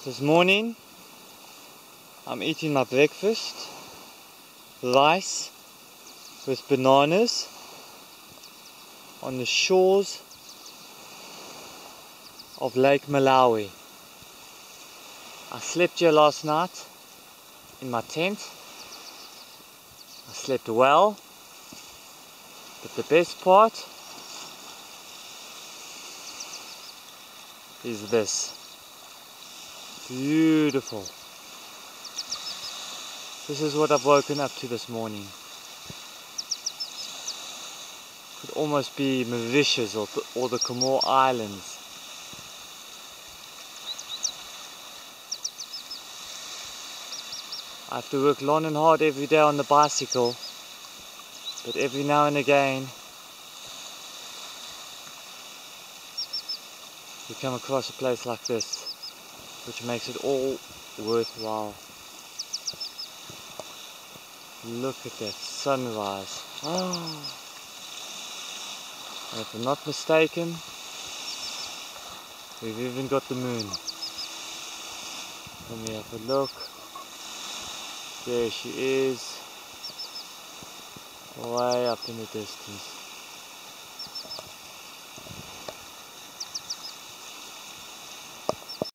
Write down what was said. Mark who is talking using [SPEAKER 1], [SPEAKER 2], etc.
[SPEAKER 1] This morning I'm eating my breakfast, rice with bananas on the shores of Lake Malawi. I slept here last night in my tent. I slept well, but the best part is this. Beautiful. This is what I've woken up to this morning. Could almost be Mauritius or the Comore Islands. I have to work long and hard every day on the bicycle, but every now and again you come across a place like this, which makes it all worthwhile. Look at that sunrise. Oh. And if I'm not mistaken, we've even got the moon. Let me have a look. There she is, way up in the distance.